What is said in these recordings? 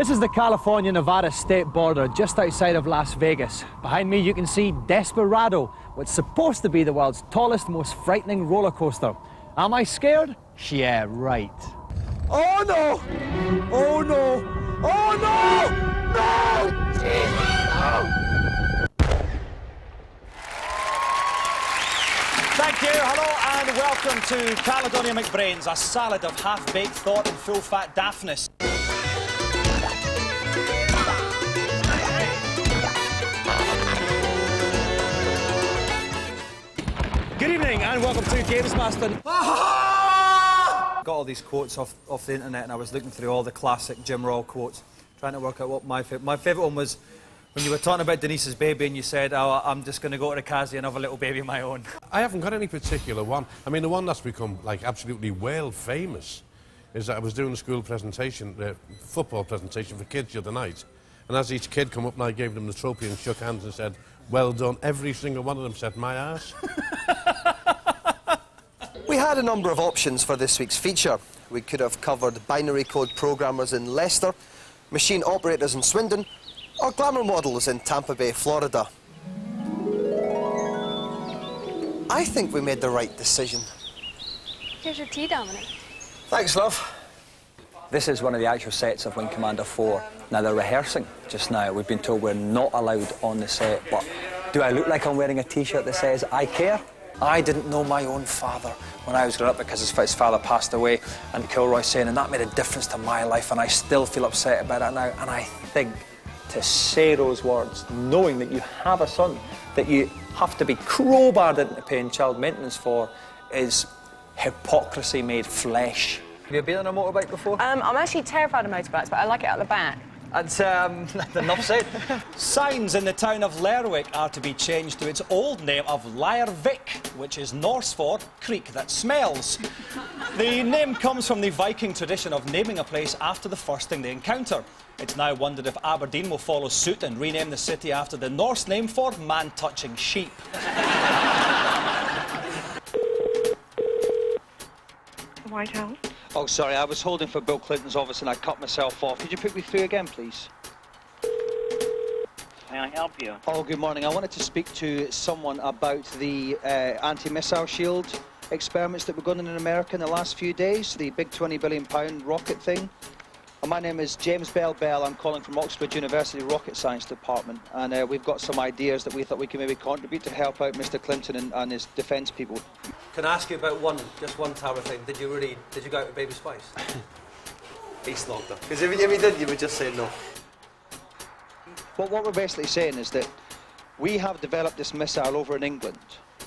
This is the California-Nevada state border just outside of Las Vegas. Behind me you can see Desperado, what's supposed to be the world's tallest, most frightening roller coaster. Am I scared? Yeah, right. Oh no! Oh no! Oh no! No! Jesus! No! Thank you, hello and welcome to Caledonia McBrains, a salad of half-baked thought and full-fat daftness. Good evening and welcome to Games Master. Got all these quotes off the internet and I was looking through all the classic Jim Roll quotes, trying to work out what my favourite one was when you were talking about Denise's baby and you said, oh, I'm just going to go to the Cassie and have a little baby of my own. I haven't got any particular one. I mean, the one that's become, like, absolutely world famous is that I was doing a school presentation, football presentation for kids the other night, and as each kid come up and I gave them the trophy and shook hands and said, well done, every single one of them said, my arse. We had a number of options for this week's feature. We could have covered binary code programmers in Leicester, machine operators in Swindon, or glamour models in Tampa Bay, Florida. I think we made the right decision. Here's your tea, Dominic. Thanks, love. This is one of the actual sets of Wing Commander 4. Now, they're rehearsing just now. We've been told we're not allowed on the set, but do I look like I'm wearing a T-shirt that says, I care? I didn't know my own father when I was growing up because his father passed away, and Kilroy saying, and that made a difference to my life, and I still feel upset about it now. And I think to say those words, knowing that you have a son that you have to be crowbarred into paying child maintenance for, is hypocrisy made flesh. Have you been on a motorbike before? I'm actually terrified of motorbikes, but I like it out the back. That's enough said. Signs in the town of Lerwick are to be changed to its old name of Lervik, which is Norse for creek that smells. The name comes from the Viking tradition of naming a place after the first thing they encounter. It's now wondered if Aberdeen will follow suit and rename the city after the Norse name for man-touching sheep. White House. Oh, sorry, I was holding for Bill Clinton's office and I cut myself off. Could you put me through again, please? May I help you? Oh, good morning. I wanted to speak to someone about the anti-missile shield experiments that were going on in America in the last few days, the big £20 billion rocket thing. My name is James Bell. I'm calling from Oxford University Rocket Science Department, and we've got some ideas that we thought we could maybe contribute to help out Mr. Clinton and his defence people. Can I ask you about just one tower thing? Did you go out with Baby Spice? He slogged her. Because if you did, you would just say no. Well, what we're basically saying is that we have developed this missile over in England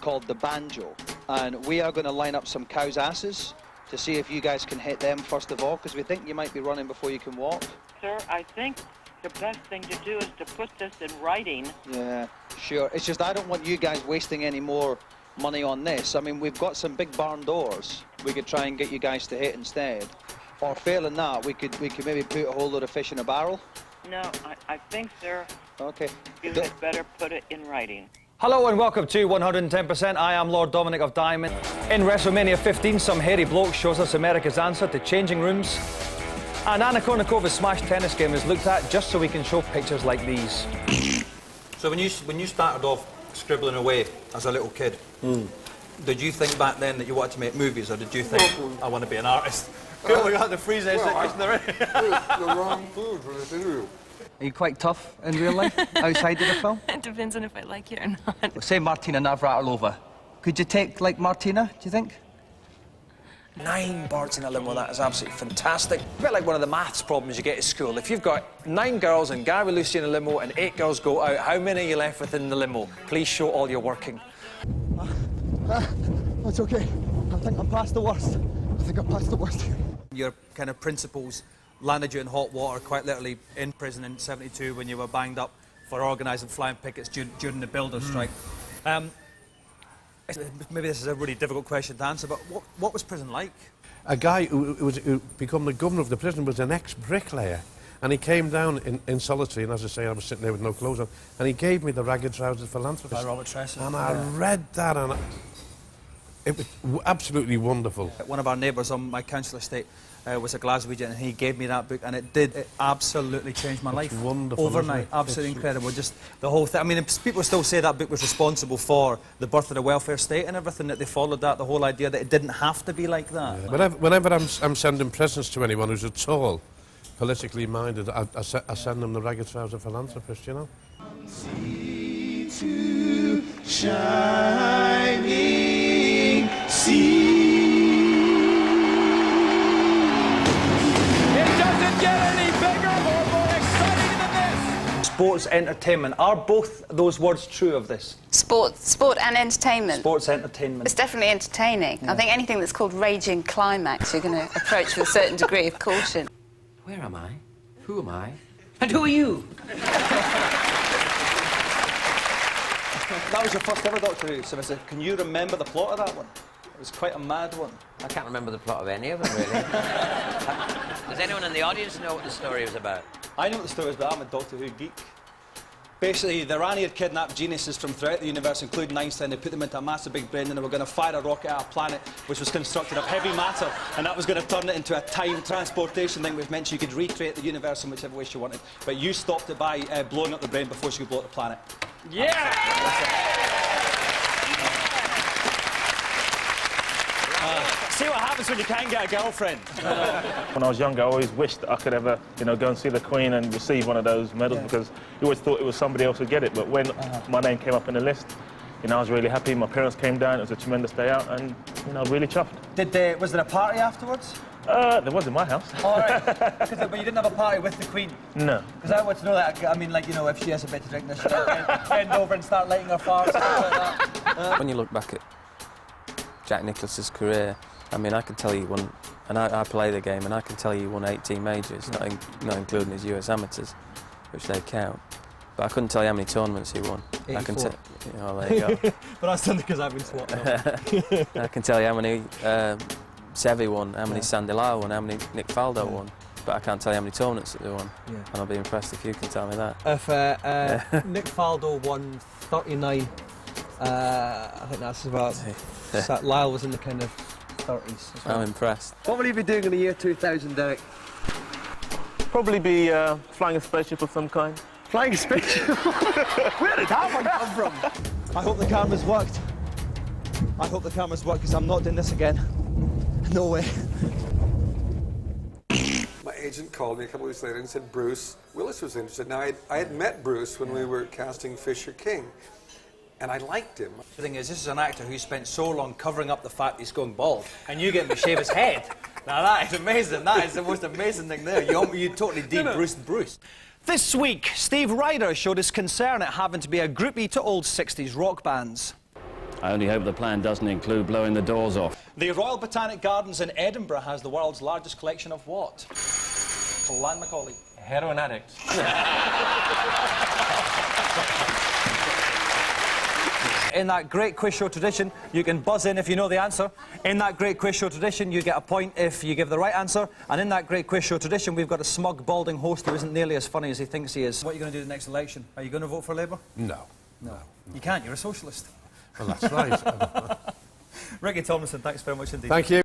called the Banjo, and we are going to line up some cows' asses to see if you guys can hit them first of all, because we think you might be running before you can walk. Sir, I think the best thing to do is to put this in writing. Yeah, sure. It's just I don't want you guys wasting any more money on this. I mean, we've got some big barn doors we could try and get you guys to hit instead. Or failing that, we could maybe put a whole load of fish in a barrel. No, I think, sir, okay. You had better put it in writing. Hello and welcome to 110%. I am Lord Dominic of Diamond. In WrestleMania 15, some hairy bloke shows us America's answer to changing rooms. And Anna Kournikov's Smash tennis game is looked at just so we can show pictures like these. So when you started off scribbling away as a little kid, did you think back then that you wanted to make movies, or did you think, I want to be an artist? Cool, we got the freeze there, the wrong food for this interview. Are you quite tough in real life, outside of the film? It depends on if I like you or not. Well, say Martina Navratilova. Could you take, like, Martina, do you think? 9 birds in a limo, that is absolutely fantastic. A bit like one of the maths problems you get at school. If you've got 9 girls and Gary Lucy in a limo and 8 girls go out, how many are you left with in the limo? Please show all your working. It's okay. I think I'm past the worst. I think I'm past the worst. Your kind of principles landed you in hot water, quite literally in prison in '72 when you were banged up for organising flying pickets during the builders' strike. Maybe this is a really difficult question to answer, but what was prison like? A guy who become the governor of the prison was an ex-bricklayer, and he came down in solitary, and as I say, I was sitting there with no clothes on, and he gave me the Ragged Trousers Philanthropist. By Robert Tressor. And I read that, and It was absolutely wonderful. One of our neighbours on my council estate was a Glaswegian, and he gave me that book, and it absolutely changed my life. Wonderful, overnight. Absolutely incredible. Just the whole thing. I mean, people still say that book was responsible for the birth of the welfare state and everything, that they followed that, the whole idea that it didn't have to be like that. Yeah. Whenever I'm sending presents to anyone who's at all politically minded, I send them the Ragged Trouser Philanthropist, you know. Sea to shining sea. It doesn't get any bigger or more exciting than this! Sports entertainment. Are both those words true of this? Sport and entertainment. Sports entertainment. It's definitely entertaining. Yeah. I think anything that's called raging climax, you're going to approach with a certain degree of caution. Where am I? Who am I? And who are you? That was your first ever Doctor Who, so can you remember the plot of that one? It was quite a mad one. I can't remember the plot of any of them, really. Does anyone in the audience know what the story was about? I know what the story is, but I'm a Doctor Who geek. Basically, the Rani had kidnapped geniuses from throughout the universe, including Einstein. They put them into a massive big brain, and they were going to fire a rocket at a planet which was constructed of heavy matter, and that was going to turn it into a time transportation thing, which meant you could recreate the universe in whichever way she wanted. But you stopped it by blowing up the brain before she could blow up the planet. Yeah! See what happens when you can't get a girlfriend. When I was younger, I always wished that I could ever, go and see the Queen and receive one of those medals, because you always thought it was somebody else who'd get it. But when my name came up in the list, I was really happy. My parents came down. It was a tremendous day out, and really chuffed. Was there a party afterwards? There was in my house. All right. But you didn't have a party with the Queen? No. Because I want to know that. I mean, if she has a bit to drink, she'll bend over and start lighting her farts, stuff like that. When you look back at Jack Nicklaus's career, I mean, I can tell you won, and I play the game, and I can tell you he won 18 majors, not including his US amateurs, which they count. But I couldn't tell you how many tournaments he won. 84. I can tell. Oh, there you go. But that's only because I've been swatting up. I can tell you how many Seve won, how many Sandillar won, how many Nick Faldo won. But I can't tell you how many tournaments that they won. Yeah. And I'll be impressed if you can tell me that. If Nick Faldo won 39, I think that's about... Lyle was in the kind of 30s. I'm impressed. What will you be doing in the year 2000, Derek? Probably be flying a spaceship of some kind. Flying a spaceship? Where did that one come from? I hope the cameras worked. I hope the cameras work, because I'm not doing this again. No way. My agent called me a couple of weeks later and said Bruce Willis was interested. Now, I had met Bruce when we were casting Fisher King, and I liked him. The thing is, this is an actor who spent so long covering up the fact he's going bald, and you get him to shave his head. Now that is amazing. That is the most amazing thing there. You totally de-Bruced Bruce. This week, Steve Ryder showed his concern at having to be a groupie to old 60s rock bands. I only hope the plan doesn't include blowing the doors off. The Royal Botanic Gardens in Edinburgh has the world's largest collection of what? Lan Macaulay. Heroin addict. In that great quiz show tradition, you can buzz in if you know the answer. In that great quiz show tradition, you get a point if you give the right answer. And in that great quiz show tradition, we've got a smug, balding host who isn't nearly as funny as he thinks he is. What are you going to do the next election? Are you going to vote for Labour? No. No. You can't, you're a socialist. Well, that's right. Ricky Tomlinson, thanks very much indeed. Thank you.